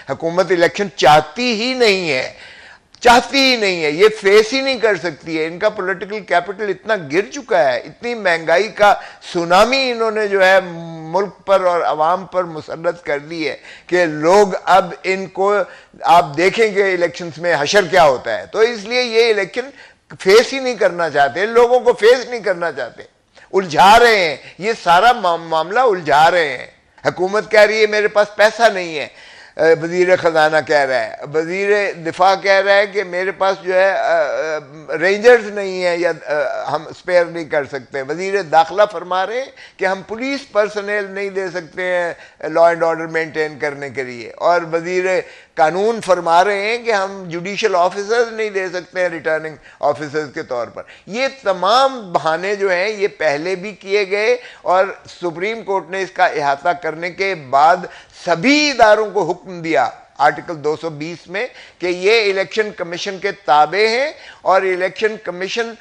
हुकूमत इलेक्शन चाहती ही नहीं है, चाहती ही नहीं है, ये फेस ही नहीं कर सकती है। इनका पॉलिटिकल कैपिटल इतना गिर चुका है, इतनी महंगाई का सुनामी इन्होंने जो है मुल्क पर और अवाम पर मुसल्लत कर दी है कि लोग अब इनको, आप देखेंगे इलेक्शंस में हशर क्या होता है। तो इसलिए ये इलेक्शन फेस ही नहीं करना चाहते, लोगों को फेस नहीं करना चाहते, उलझा रहे हैं, ये सारा मामला उलझा रहे हैं। हुकूमत कह रही है मेरे पास पैसा नहीं है, वजीर खजाना कह रहा है, वजीर दिफा कह रहा है कि मेरे पास जो है रेंजर्स नहीं है या हम स्पेयर नहीं कर सकते, वजीर दाखिला फरमा रहे हैं कि हम पुलिस पर्सनल नहीं दे सकते हैं लॉ एंड ऑर्डर मेंटेन करने के लिए, और वजीर कानून फरमा रहे हैं कि हम जुडिशल ऑफिसर्स नहीं दे सकते हैं रिटर्निंग ऑफिसर्स के तौर पर। ये तमाम बहाने जो हैं ये पहले भी किए गए और सुप्रीम कोर्ट ने इसका इहाता करने के बाद सभी इदारों को हुक्म दिया आर्टिकल 220 में कि ये इलेक्शन कमीशन के ताबे हैं और इलेक्शन कमीशन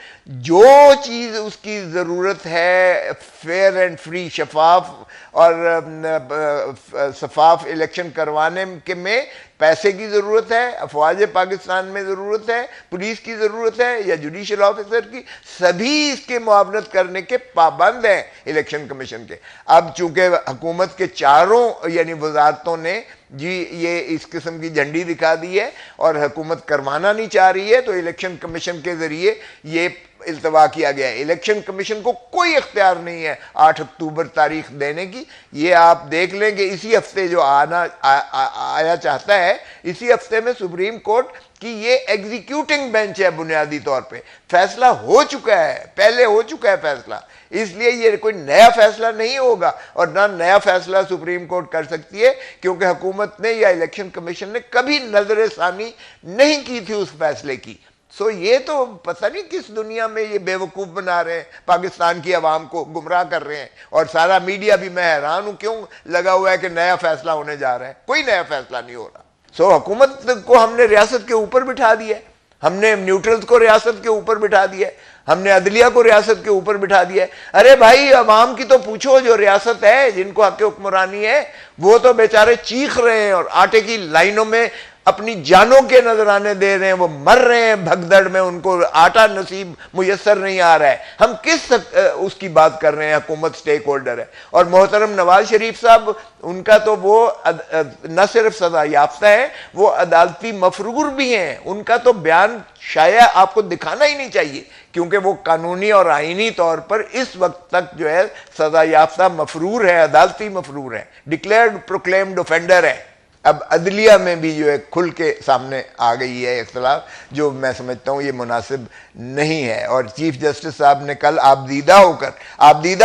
जो चीज़ उसकी ज़रूरत है फेयर एंड फ्री, शफाफ और शफाफ इलेक्शन करवाने के में पैसे की ज़रूरत है, अफवाज पाकिस्तान में ज़रूरत है, पुलिस की ज़रूरत है या जुडिशल ऑफिसर की, सभी इसके मुआवनत करने के पाबंद हैं इलेक्शन कमीशन के। अब चूंकि हुकूमत के चारों यानी वजारतों ने जी ये इस किस्म की झंडी दिखा दी है और हुकूमत करवाना नहीं चाह रही है, तो इलेक्शन कमीशन के ज़रिए ये इल्तवा किया गया है। इलेक्शन कमीशन को कोई इख्तियार नहीं है 8 अक्टूबर तारीख देने की। ये आप देख लेंगे इसी हफ्ते जो आया चाहता है, इसी हफ्ते में सुप्रीम कोर्ट की ये एग्जीक्यूटिंग बेंच है, बुनियादी तौर पे फैसला हो चुका है, पहले हो चुका है फैसला, इसलिए ये कोई नया फैसला नहीं होगा और ना नया फैसला सुप्रीम कोर्ट कर सकती है, क्योंकि हुकूमत ने या इलेक्शन कमीशन ने कभी नजरसानी नहीं की थी उस फैसले की। सो ये तो पता नहीं किस दुनिया में ये बेवकूफ़ बना रहे हैं, पाकिस्तान की आवाम को गुमराह कर रहे हैं, और सारा मीडिया भी, मैं हैरान हूं क्यों लगा हुआ है कि नया फैसला होने जा रहा है। कोई नया फैसला नहीं हो रहा। सो हुकूमत को हमने रियासत के ऊपर बिठा दिया, हमने न्यूट्रल्स को रियासत के ऊपर बिठा दिया, हमने अदलिया को रियासत के ऊपर बिठा दिया। अरे भाई अवाम की तो पूछो, जो रियासत है जिनको हक हुक्मरानी है वो तो बेचारे चीख रहे हैं और आटे की लाइनों में अपनी जानों के नजराने दे रहे हैं, वो मर रहे हैं भगदड़ में, उनको आटा नसीब मुयसर नहीं आ रहा है। हम किस उसकी बात कर रहे हैं? हुकूमत स्टेक होल्डर है। और मोहतरम नवाज शरीफ साहब, उनका तो वो न सिर्फ सजा याफ्ता है, वो अदालती मफरूर भी हैं। उनका तो बयान शायद आपको दिखाना ही नहीं चाहिए, क्योंकि वो कानूनी और आईनी तौर पर इस वक्त तक जो है सजा याफ्ता मफरूर है, अदालती मफरूर है, डिक्लेयर्ड प्रोक्लेम्ड ऑफेंडर है। अब अदलिया में भी जो है खुल के सामने आ गई है इख्तलाफ, जो मैं समझता हूँ ये मुनासिब नहीं है। और चीफ जस्टिस साहब ने कल आबदीदा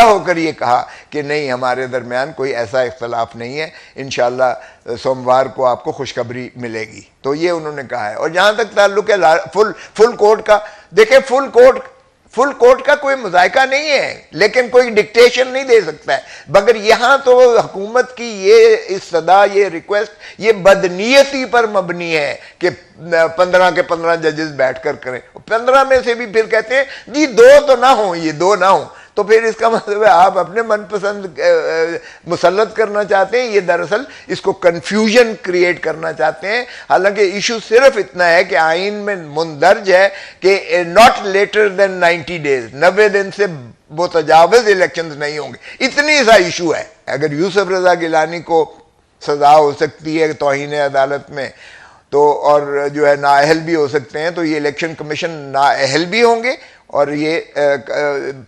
होकर ये कहा कि नहीं, हमारे दरमियान कोई ऐसा इख्तलाफ नहीं है, इंशाअल्लाह सोमवार को आपको खुशखबरी मिलेगी। तो ये उन्होंने कहा है। और जहाँ तक ताल्लुक है फुल कोर्ट का, देखें फुल कोर्ट का कोई मुजायका नहीं है, लेकिन कोई डिक्टेशन नहीं दे सकता है। मगर यहां तो हुकूमत की ये इस्तदा, ये रिक्वेस्ट, ये बदनीयती पर मबनी है कि 15 के 15 जजेस बैठकर करें। 15 में से भी फिर कहते हैं जी 2 तो ना हो, ये 2 ना हो, तो फिर इसका मतलब है आप अपने मनपसंद मुसल्लत करना चाहते हैं। ये दरअसल इसको कंफ्यूजन क्रिएट करना चाहते हैं। हालांकि इशू सिर्फ इतना है कि आइन में मुंदर्ज है कि नॉट लेटर देन 90 डेज, 90 दिन से मुतजाविज इलेक्शंस नहीं होंगे, इतनी सा इशू है। अगर यूसुफ रजा गिलानी को सजा हो सकती है तौहीन अदालत में, तो और जो है नाअहल भी हो सकते हैं, तो ये इलेक्शन कमीशन नाअहल भी होंगे और ये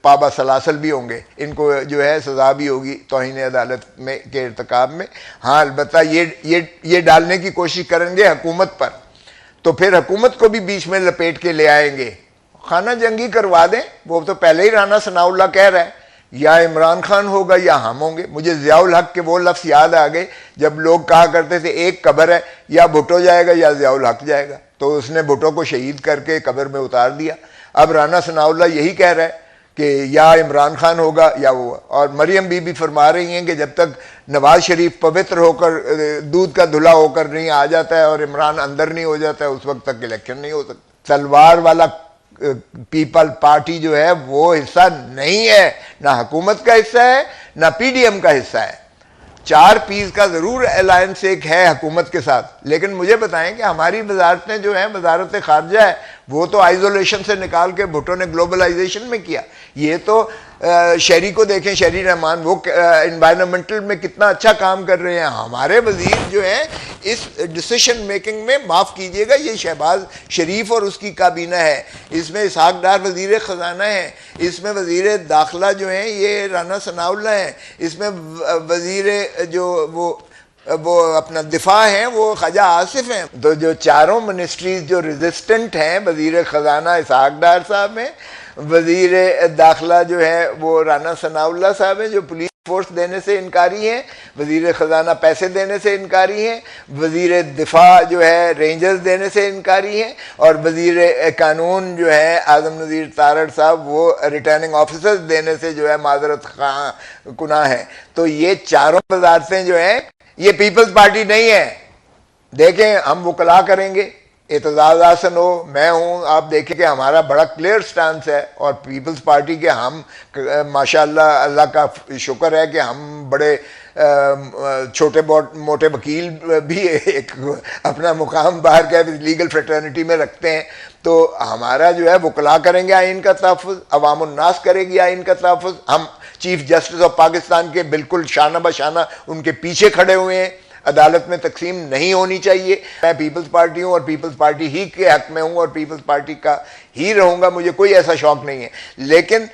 पाबा सलासल भी होंगे, इनको जो है सजा भी होगी तौहीन अदालत में के इर्तिकाब में। हाँ, अलबत्ता ये डालने की कोशिश करेंगे हुकूमत पर, तो फिर हुकूमत को भी बीच में लपेट के ले आएंगे, खाना जंगी करवा दें। वो तो पहले ही राना सनाउल्लाह कह रहा है, या इमरान खान होगा या हम होंगे। मुझे ज़ियाउल हक के वो लफ्ज़ याद आ गए जब लोग कहा करते थे एक कब्र है, या भुट्टो जाएगा या ज़ियाउल हक जाएगा, तो उसने भुट्टो को शहीद करके कब्र में उतार दिया। अब राना सनाउल्लाह यही कह रहा है कि या इमरान खान होगा या वो। और मरियम बीबी फरमा रही हैं कि जब तक नवाज शरीफ पवित्र होकर दूध का धुला होकर नहीं आ जाता है और इमरान अंदर नहीं हो जाता है, उस वक्त तक इलेक्शन नहीं हो सकता। तलवार वाला पीपल पार्टी जो है वो हिस्सा नहीं है, ना हुकूमत का हिस्सा है ना पीडीएम का हिस्सा है। 4 पीस का जरूर अलायंस एक है हुकूमत के साथ, लेकिन मुझे बताएं कि हमारी वजारतें जो हैं, वजारत खारजा है, वो तो आइसोलेशन से निकाल के भुट्टो ने ग्लोबलाइजेशन में किया। ये तो शहरी को देखें, शहरी रहमान, वो इन्वायरमेंटल में कितना अच्छा काम कर रहे हैं। हमारे वजीर जो हैं इस डिसीशन मेकिंग में, माफ़ कीजिएगा, ये शहबाज शरीफ और उसकी काबीना है, इसमें इसहाक डार वजीर ख़जाना है, इसमें वजीर दाखिला जो हैं ये राना सनाउल्लाह हैं, इसमें वजीर जो वो अपना दिफा हैं वो ख्वाजा आसिफ हैं। तो जो चारों मिनिस्ट्रीज जो रेजिस्टेंट हैं, वजीर ख़जाना इसहाक डार साहब हैं, वजीर दाखिला जो है वो राना सनाउल्लाह साहब हैं जो पुलिस फोर्स देने से इनकारी हैं, वजीर ख़जाना पैसे देने से इनकारी हैं, वजीर दिफा जो है रेंजर्स देने से इनकारी हैं, और वजीर कानून जो है आज़म नज़ीर तारड़ साहब वो रिटर्निंग ऑफिसर्स देने से जो है माजरत कुना है। तो ये चारों वजारतें जो हैं ये पीपल्स पार्टी नहीं है। देखें, हम वकला करेंगे, एतजाज आसन हो, मैं हूँ, आप देखें कि हमारा बड़ा क्लियर स्टांस है, और पीपल्स पार्टी के हम माशाअल्लाह, अल्लाह का शुक्र है कि हम बड़े छोटे मोटे वकील भी एक अपना मुकाम बाहर का लीगल फ्रेटर्निटी में रखते हैं। तो हमारा जो है वकला करेंगे आइन का तहफ़्फ़ुज़, अवामुन्नास करेगी आइन का तहफ़्फ़ुज़। हम चीफ जस्टिस ऑफ पाकिस्तान के बिल्कुल शाना बशाना उनके पीछे खड़े हुए हैं। अदालत में तकसीम नहीं होनी चाहिए। मैं पीपल्स पार्टी हूँ और पीपल्स पार्टी ही के हक में हूँ और पीपल्स पार्टी का ही रहूँगा, मुझे कोई ऐसा शौक नहीं है। लेकिन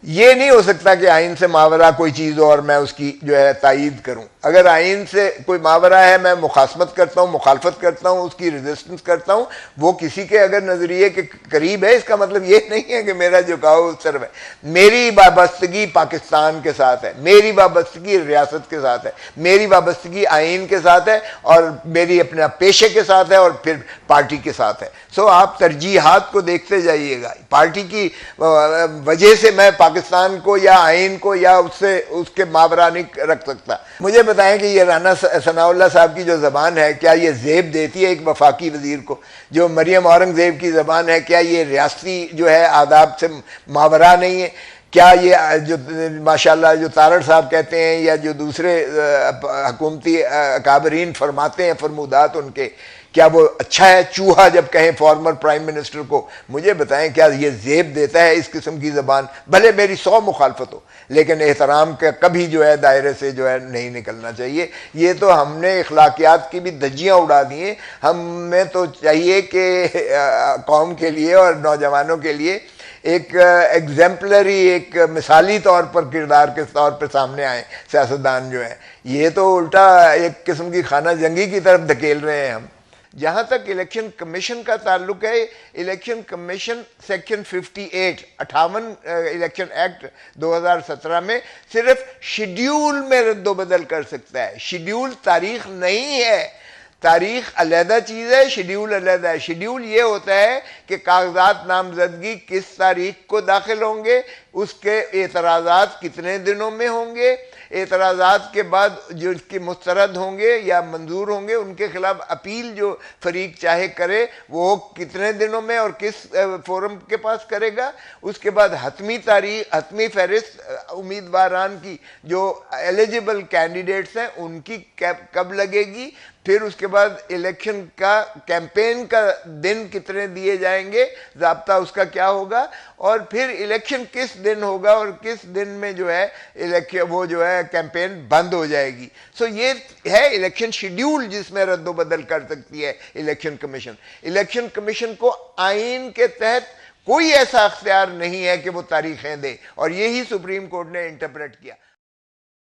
ये नहीं हो सकता कि आइन से मावरा कोई चीज़ हो और मैं उसकी जो है तायीद करूँ। अगर आइन से कोई मावरा है, मैं मुखासमत करता हूँ, मुखालफत करता हूँ, उसकी रेजिस्टेंस करता हूँ, वो किसी के अगर नज़रिए के करीब है, इसका मतलब ये नहीं है कि मेरा झुकाव उस तरफ है। मेरी वाबस्तगी पाकिस्तान के साथ है, मेरी वाबस्तगी रियासत के साथ है, मेरी वाबस्तगी आइन के साथ है, और मेरी अपने पेशे के साथ है, और फिर पार्टी के साथ है। सो आप तरजीहात को देखते जाइएगा। पार्टी की वजह से मैं पाकिस्तान को या आइन को या उससे उसके मावरा नहीं रख सकता। मुझे बताएं कि ये राना सनाउल्लाह साहब की जो ज़बान है, क्या ये ज़ेब देती है एक वफाकी वजीर को? जो मरियम औरंगज़ेब की ज़बान है, क्या ये रियासती जो है आदाब से मावरा नहीं है? क्या ये जो माशाल्लाह जो तारड़ साहब कहते हैं या जो दूसरे हुकूमती अकाबरीन फरमाते हैं फरमूदात उनके, क्या वो अच्छा है? चूहा जब कहें फॉर्मर प्राइम मिनिस्टर को, मुझे बताएं क्या ये ज़ेब देता है इस किस्म की ज़बान? भले मेरी 100 मुखालफत हो, लेकिन एहतराम का कभी जो है दायरे से जो है नहीं निकलना चाहिए। ये तो हमने इखलाकियात की भी धज्जियाँ उड़ा दी हैं। हमें तो चाहिए कि कौम के लिए और नौजवानों के लिए एक एग्जाम्पलरी, एक मिसाली तौर पर किरदार के तौर पर सामने आए सियासतदान जो है। ये तो उल्टा एक किस्म की खाना जंगी की तरफ धकेल रहे हैं हम। जहाँ तक इलेक्शन कमीशन का ताल्लुक है, election commission section 58 election act 2017 में सिर्फ शेड्यूल में रद्दोबदल कर सकता है। शेड्यूल तारीख नहीं है, तारीख अलहदा चीज़ है, शेड्यूल अलहदा है। शेड्यूल ये होता है कि कागजात नामजदगी किस तारीख को दाखिल होंगे, उसके एतराज़ात कितने दिनों में होंगे, एतराज़ात के बाद जो इसके मुस्तरद होंगे या मंजूर होंगे, उनके खिलाफ अपील जो फरीक चाहे करे वो कितने दिनों में और किस फोरम के पास करेगा। उसके बाद हतमी तारीख, हतमी फहरिस्त उम्मीदवारान की जो एलिजिबल कैंडिडेट्स हैं उनकी कब लगेगी, फिर उसके बाद इलेक्शन का कैंपेन का दिन कितने दिए जाएंगे, ज़ाब्ता उसका क्या होगा, और फिर इलेक्शन किस दिन होगा और किस दिन में जो है इलेक्शन वो जो है कैंपेन बंद हो जाएगी। सो ये है इलेक्शन शेड्यूल जिसमें रद्दोबदल कर सकती है इलेक्शन कमीशन। इलेक्शन कमीशन को आइन के तहत कोई ऐसा अख्तियार नहीं है कि वो तारीखें दे, और यही सुप्रीम कोर्ट ने इंटरप्रेट किया।